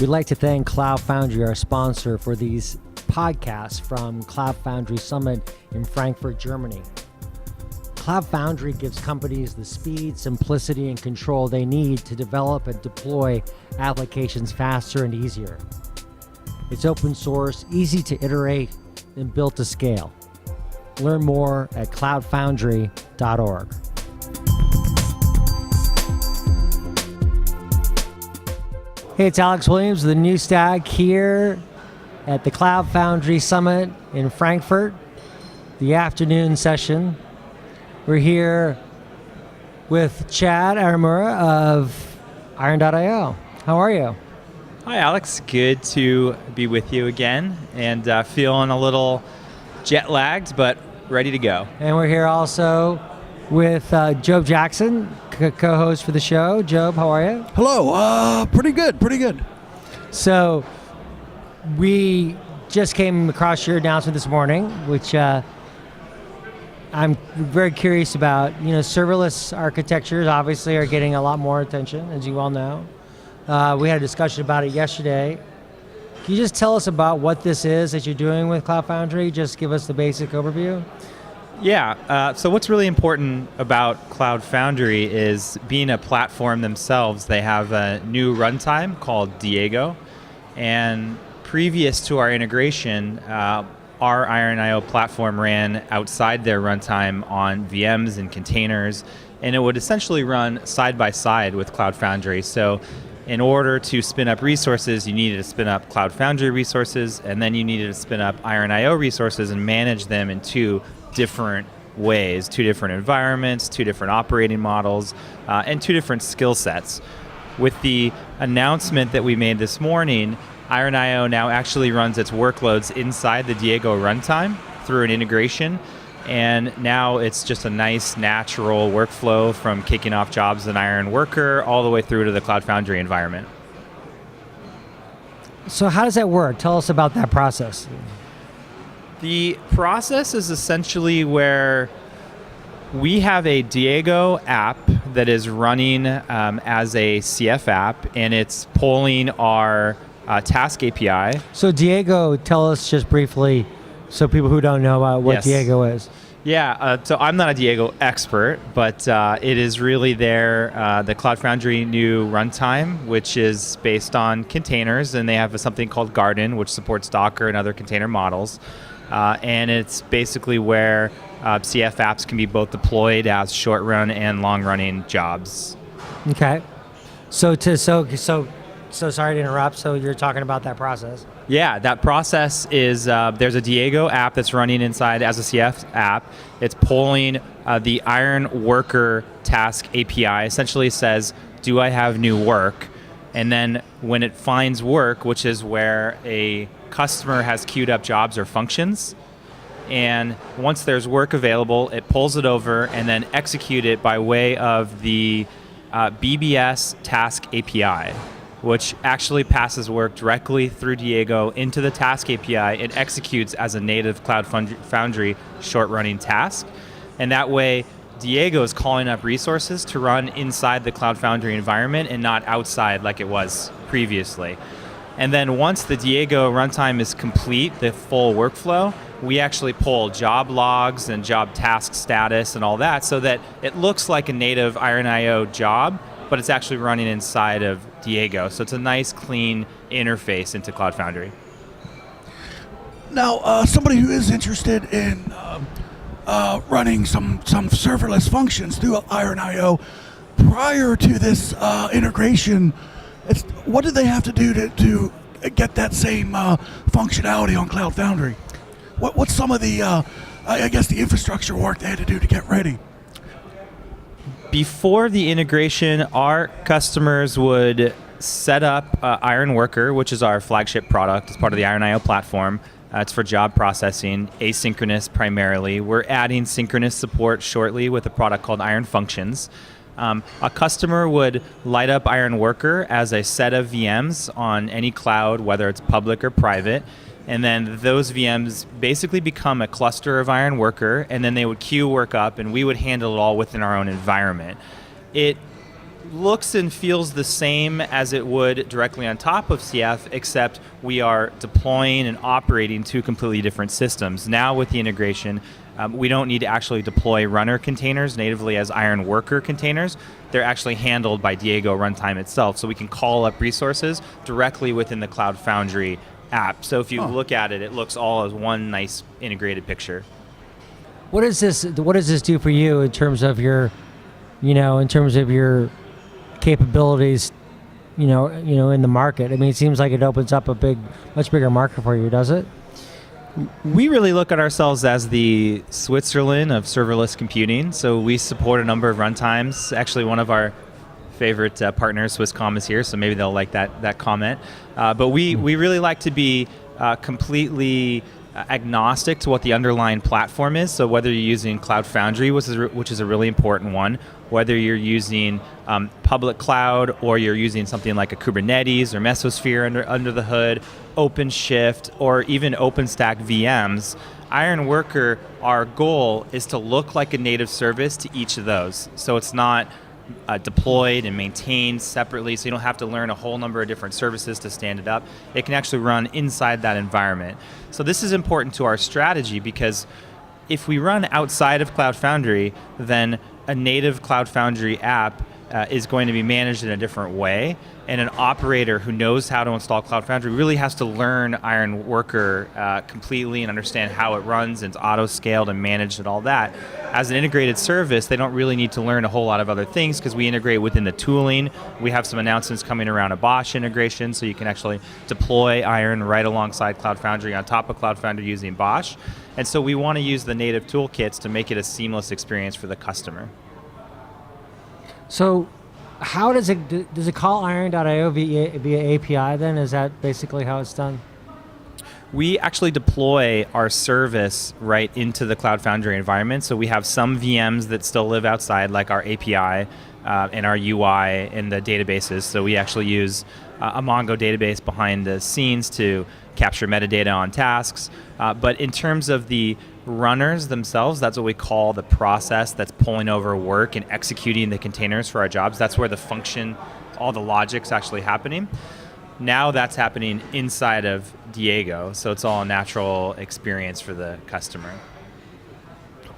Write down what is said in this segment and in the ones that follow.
We'd like to thank Cloud Foundry, our sponsor for these podcasts from Cloud Foundry Summit in Frankfurt, Germany. Cloud Foundry gives companies the speed, simplicity, and control they need to develop and deploy applications faster and easier. It's open source, easy to iterate, and built to scale. Learn more at cloudfoundry.org. Hey, it's Alex Williams, the new stag here at the Cloud Foundry Summit in Frankfurt, the afternoon session. We're here with Chad Arimura of Iron.io. How are you? Hi, Alex. Good to be with you again, and feeling a little jet lagged, but ready to go. And we're here also with Job Jackson, co-host for the show. Job, how are you? Hello. Pretty good. So we just came across your announcement this morning, which I'm very curious about. You know, serverless architectures obviously are getting a lot more attention, as you all know. We had a discussion about it yesterday. Can you just tell us about what this is that you're doing with Cloud Foundry? Just give us the basic overview. Yeah, so what's really important about Cloud Foundry is being a platform themselves. They have a new runtime called Diego, and previous to our integration, our Iron.io platform ran outside their runtime on VMs and containers, and it would essentially run side by side with Cloud Foundry. So in order to spin up resources, you needed to spin up Cloud Foundry resources, and then you needed to spin up Iron.io resources and manage them in two different ways, two different environments, two different operating models, and two different skill sets. With the announcement that we made this morning, Iron.io now actually runs its workloads inside the Diego runtime through an integration, and now it's just a nice natural workflow from kicking off jobs in Iron Worker all the way through to the Cloud Foundry environment. So how does that work? Tell us about that process. The process is essentially where we have a Diego app that is running as a CF app, and it's pulling our task API. So Diego, tell us just briefly, so people who don't know about what Diego is. Yeah, so I'm not a Diego expert, but it is really the Cloud Foundry new runtime, which is based on containers, and they have something called Garden, which supports Docker and other container models. And it's basically where CF apps can be both deployed as short-run and long-running jobs. Okay. So sorry to interrupt. So you're talking about that process. Yeah, that process is there's a Diego app that's running inside as a CF app. It's pulling the Iron Worker task API. Essentially says, do I have new work? And then when it finds work, which is where a customer has queued up jobs or functions, and once there's work available, it pulls it over and then execute it by way of the BBS task API, which actually passes work directly through Diego into the task API and executes as a native Cloud Foundry short-running task. And that way, Diego is calling up resources to run inside the Cloud Foundry environment and not outside like it was previously. And then once the Diego runtime is complete, the full workflow, we actually pull job logs and job task status and all that so that it looks like a native Iron.io job, but it's actually running inside of Diego. So it's a nice, clean interface into Cloud Foundry. Now, somebody who is interested in running some serverless functions through Iron.io, prior to this integration, what do they have to do to get that same functionality on Cloud Foundry? What's some of the, I guess, the infrastructure work they had to do to get ready? Before the integration, our customers would set up Iron Worker, which is our flagship product as part of the Iron.io platform. It's for job processing, asynchronous primarily. We're adding synchronous support shortly with a product called Iron Functions. A customer would light up Iron Worker as a set of VMs on any cloud, whether it's public or private, and then those VMs basically become a cluster of Iron Worker, and then they would queue work up, and we would handle it all within our own environment. It looks and feels the same as it would directly on top of CF, except we are deploying and operating two completely different systems. Now with the integration, we don't need to actually deploy runner containers natively as Iron Worker containers. They're actually handled by Diego runtime itself, so we can call up resources directly within the Cloud Foundry app. So if you look at it, it looks all as one nice integrated picture. What does this do for you in terms of your, capabilities, in the market? I mean, it seems like it opens up a much bigger market for you, does it? We really look at ourselves as the Switzerland of serverless computing. So we support a number of runtimes. Actually, one of our favorite partners, Swisscom, is here, so maybe they'll like that comment. But we really like to be completely agnostic to what the underlying platform is. So whether you're using Cloud Foundry, which is a really important one, whether you're using public cloud or you're using something like a Kubernetes or Mesosphere under the hood, OpenShift, or even OpenStack VMs, Iron Worker, our goal is to look like a native service to each of those. So it's not deployed and maintained separately, so you don't have to learn a whole number of different services to stand it up. It can actually run inside that environment. So this is important to our strategy, because if we run outside of Cloud Foundry, then a native Cloud Foundry app is going to be managed in a different way, and an operator who knows how to install Cloud Foundry really has to learn Iron Worker completely and understand how it runs and it's auto-scaled and managed and all that. As an integrated service, they don't really need to learn a whole lot of other things because we integrate within the tooling. We have some announcements coming around a Bosch integration, so you can actually deploy Iron right alongside Cloud Foundry on top of Cloud Foundry using Bosch. And so we want to use the native toolkits to make it a seamless experience for the customer. So how does it call iron.io via API then? Is that basically how it's done? We actually deploy our service right into the Cloud Foundry environment. So we have some VMs that still live outside, like our API and our UI in the databases. So we actually use a Mongo database behind the scenes to capture metadata on tasks. But in terms of the runners themselves, that's what we call the process that's pulling over work and executing the containers for our jobs. That's where the function, all the logic's actually happening. Now that's happening inside of Diego, so it's all a natural experience for the customer.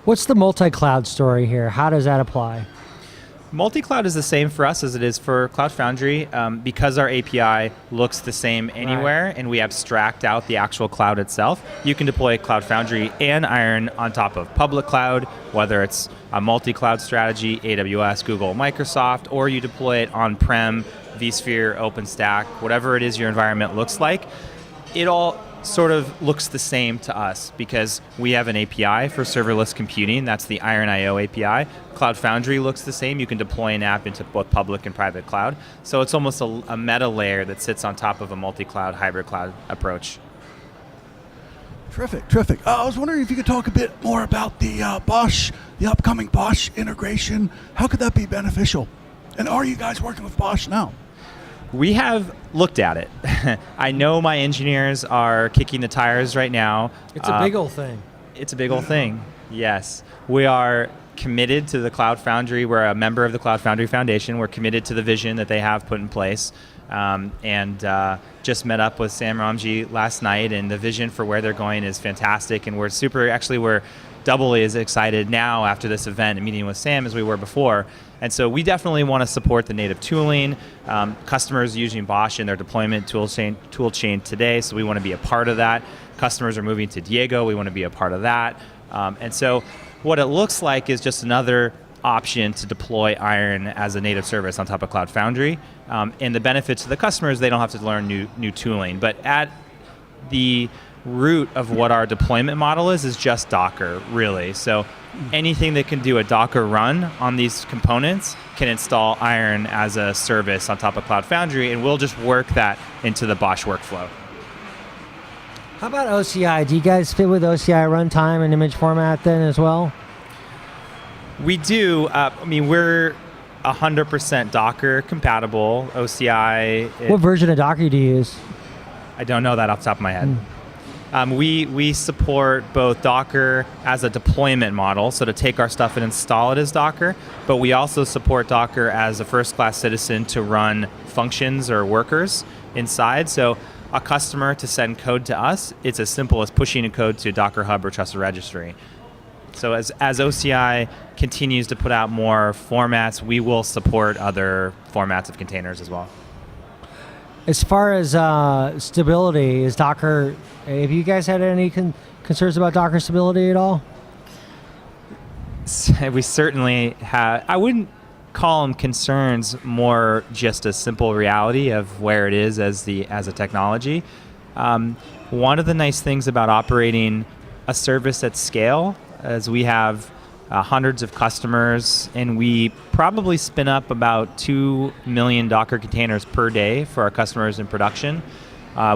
What's the multi-cloud story here? How does that apply? Multicloud is the same for us as it is for Cloud Foundry. Because our API looks the same anywhere, and we abstract out the actual cloud itself, you can deploy Cloud Foundry and Iron on top of public cloud, whether it's a multi-cloud strategy, AWS, Google, Microsoft, or you deploy it on-prem, vSphere, OpenStack, whatever it is your environment looks like. It all sort of looks the same to us because we have an API for serverless computing. That's the Ironio API. Cloud Foundry looks the same. You can deploy an app into both public and private cloud. So it's almost a meta layer that sits on top of a multi-cloud, hybrid cloud approach. Terrific. I was wondering if you could talk a bit more about the upcoming Bosch integration. How could that be beneficial? And are you guys working with Bosch now? We have looked at it. I know my engineers are kicking the tires right now. It's a big old thing. It's a big old thing, yes. We are committed to the Cloud Foundry. We're a member of the Cloud Foundry Foundation. We're committed to the vision that they have put in place. And just met up with Sam Ramji last night, and the vision for where they're going is fantastic. And we're doubly as excited now after this event and meeting with Sam as we were before. And so we definitely want to support the native tooling. Customers using Bosch in their deployment tool chain today, so we want to be a part of that. Customers are moving to Diego, we want to be a part of that. And so what it looks like is just another option to deploy Iron as a native service on top of Cloud Foundry. And the benefit to the customers, they don't have to learn new tooling. But at the root of what our deployment model is just Docker, really. So anything that can do a Docker run on these components can install Iron as a service on top of Cloud Foundry, and we'll just work that into the Bosch workflow. How about OCI? Do you guys fit with OCI runtime and image format then as well? We do. We're 100% Docker compatible. OCI. What version of Docker do you use? I don't know that off the top of my head. We support both Docker as a deployment model, so to take our stuff and install it as Docker, but we also support Docker as a first-class citizen to run functions or workers inside. So a customer to send code to us, it's as simple as pushing a code to Docker Hub or Trusted Registry. So as OCI continues to put out more formats, we will support other formats of containers as well. As far as stability, is Docker, have you guys had any concerns about Docker stability at all? We certainly have. I wouldn't call them concerns, more just a simple reality of where it is as a technology. One of the nice things about operating a service at scale is we have hundreds of customers, and we probably spin up about 2 million Docker containers per day for our customers in production.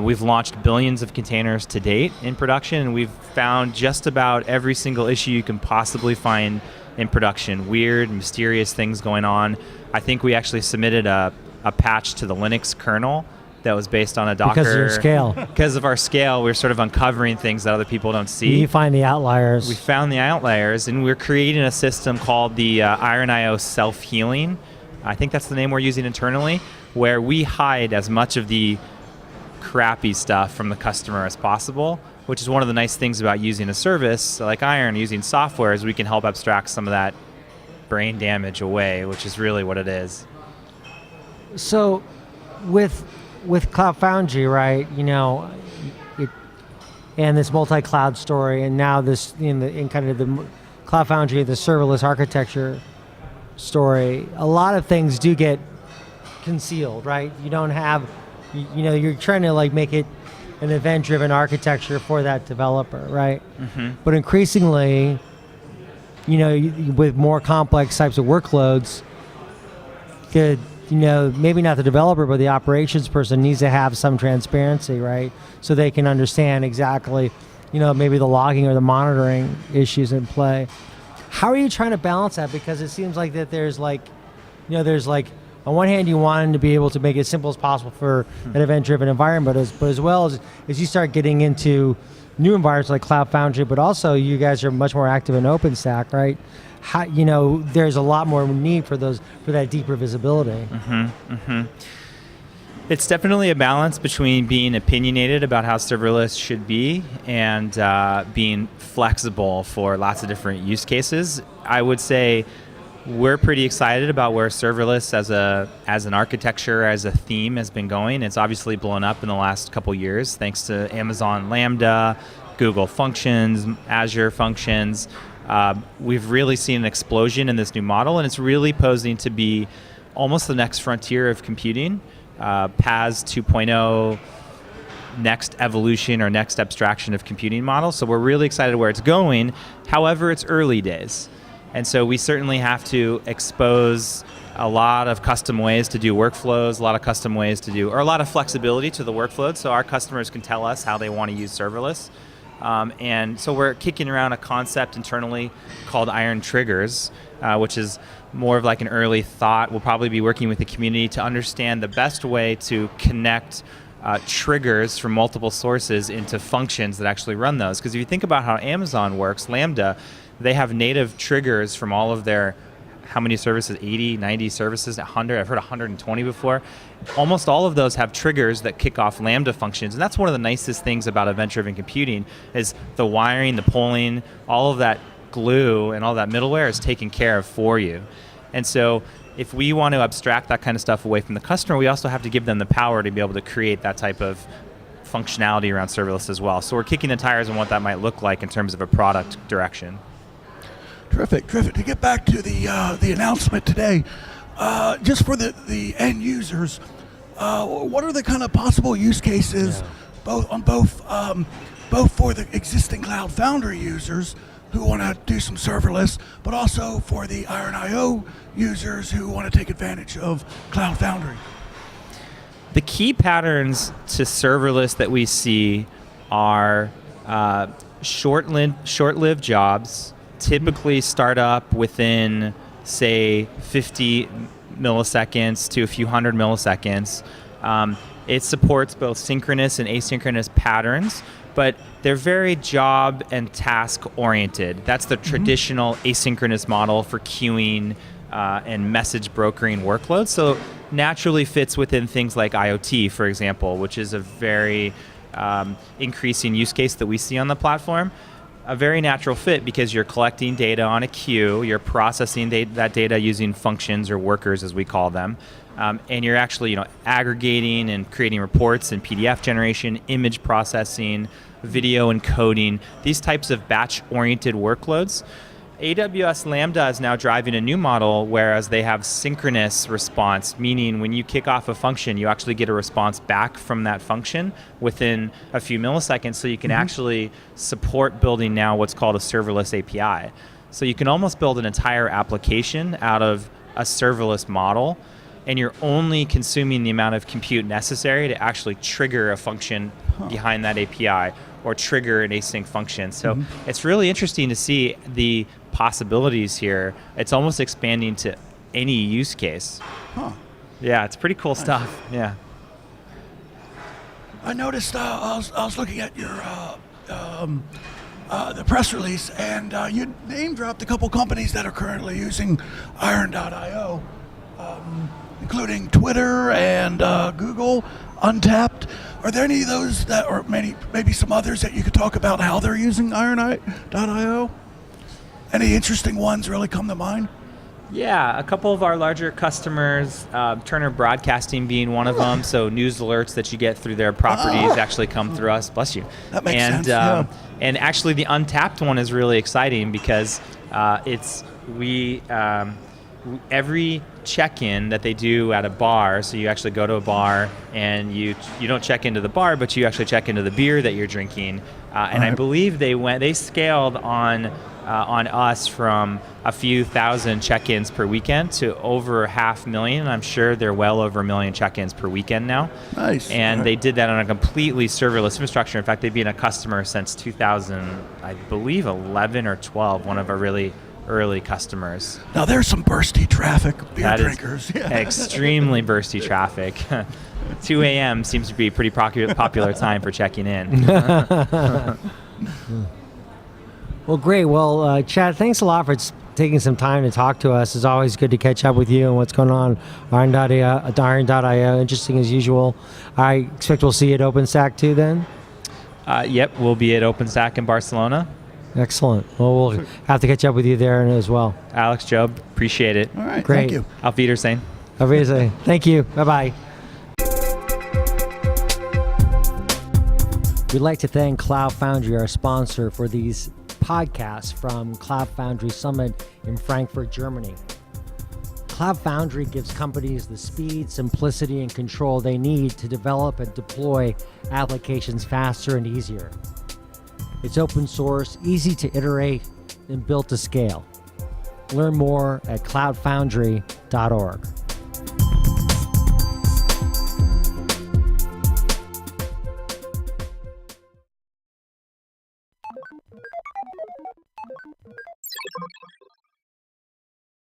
We've launched billions of containers to date in production, and we've found just about every single issue you can possibly find in production. Weird, mysterious things going on. I think we actually submitted a patch to the Linux kernel that was based on a Docker. Because of your scale. Because of our scale, we're sort of uncovering things that other people don't see. You find the outliers. We found the outliers, and we're creating a system called the Ironio self-healing. I think that's the name we're using internally, where we hide as much of the crappy stuff from the customer as possible, which is one of the nice things about using a service like Iron, using software, is we can help abstract some of that brain damage away, which is really what it is. So with Cloud Foundry, right, and this multi-cloud story, and now this in kind of the Cloud Foundry, the serverless architecture story, a lot of things do get concealed, right? You don't have, you're trying to like make it an event-driven architecture for that developer, right? Mm-hmm. But increasingly, with more complex types of workloads, maybe not the developer, but the operations person needs to have some transparency, right? So they can understand exactly, maybe the logging or the monitoring issues in play. How are you trying to balance that? Because it seems like that there's on one hand, you want to be able to make it as simple as possible for an event-driven environment, but as well as you start getting into new environments like Cloud Foundry, but also you guys are much more active in OpenStack, right? There's a lot more need for that deeper visibility. Mm-hmm, mm-hmm. It's definitely a balance between being opinionated about how serverless should be and being flexible for lots of different use cases. I would say we're pretty excited about where serverless as an architecture, as a theme has been going. It's obviously blown up in the last couple years thanks to Amazon Lambda, Google Functions, Azure Functions. We've really seen an explosion in this new model, and it's really posing to be almost the next frontier of computing. PaaS 2.0, next evolution or next abstraction of computing models. So we're really excited where it's going. However, it's early days. And so we certainly have to expose a lot of custom ways to do workflows, a lot of flexibility to the workflows, so our customers can tell us how they want to use serverless. And so we're kicking around a concept internally called Iron Triggers, which is more of like an early thought. We'll probably be working with the community to understand the best way to connect triggers from multiple sources into functions that actually run those. Because if you think about how Amazon works, Lambda, they have native triggers from all of their, how many services, 80, 90 services, 100, I've heard 120 before. Almost all of those have triggers that kick off Lambda functions, and that's one of the nicest things about event-driven computing is the wiring, the polling, all of that glue and all that middleware is taken care of for you. And so if we want to abstract that kind of stuff away from the customer, we also have to give them the power to be able to create that type of functionality around serverless as well. So we're kicking the tires on what that might look like in terms of a product direction. Terrific. To get back to the announcement today, just for the end users, what are the kind of possible use cases, both for the existing Cloud Foundry users who want to do some serverless, but also for the Ironio users who want to take advantage of Cloud Foundry? The key patterns to serverless that we see are short-lived jobs, typically start up within, say, 50 milliseconds to a few hundred milliseconds. It supports both synchronous and asynchronous patterns, but they're very job and task oriented. That's the traditional asynchronous model for queuing and message brokering workloads. So naturally fits within things like IoT, for example, which is a very increasing use case that we see on the platform. A very natural fit because you're collecting data on a queue, you're processing that data using functions or workers as we call them, and you're actually aggregating and creating reports and PDF generation, image processing, video encoding, these types of batch-oriented workloads. AWS Lambda is now driving a new model, whereas they have synchronous response, meaning when you kick off a function, you actually get a response back from that function within a few milliseconds, so you can actually support building now what's called a serverless API. So you can almost build an entire application out of a serverless model, and you're only consuming the amount of compute necessary to actually trigger a function behind that API or trigger an async function. So it's really interesting to see the possibilities here. It's almost expanding to any use case. Yeah, it's pretty cool stuff. Yeah. I noticed I was looking at your the press release, and you name dropped a couple companies that are currently using Iron.io, including Twitter and Google, Untapped. Are there any of those that, or maybe some others that you could talk about how they're using Iron.io? Any interesting ones really come to mind? Yeah, a couple of our larger customers, Turner Broadcasting being one of them. So news alerts that you get through their properties actually come through us. Bless you. That makes sense. Yeah. And actually, the Untapped one is really exciting because every check-in that they do at a bar, so you actually go to a bar and you don't check into the bar, but you actually check into the beer that you're drinking. And I believe they scaled on us from a few thousand check-ins per weekend to over 500,000. I'm sure they're well over 1 million check-ins per weekend now. Nice. And they did that on a completely serverless infrastructure. In fact, they've been a customer since 2000, I believe 11 or 12, one of our really early customers. Now there's some bursty traffic, beer drinkers. Extremely bursty traffic. 2 a.m. seems to be a pretty popular time for checking in. Well, great. Well, Chad, thanks a lot for taking some time to talk to us. It's always good to catch up with you and what's going on at Iron.io. Interesting as usual. I expect we'll see you at OpenStack too then? Yep, we'll be at OpenStack in Barcelona. Excellent. Well, we'll have to catch up with you there as well. Alex, Job, appreciate it. All right, great. Thank you. Auf Wiedersehen. Auf Wiedersehen. Thank you. Bye-bye. We'd like to thank Cloud Foundry, our sponsor, for these podcasts from Cloud Foundry Summit in Frankfurt, Germany. Cloud Foundry gives companies the speed, simplicity, and control they need to develop and deploy applications faster and easier. It's open source, easy to iterate, and built to scale. Learn more at cloudfoundry.org.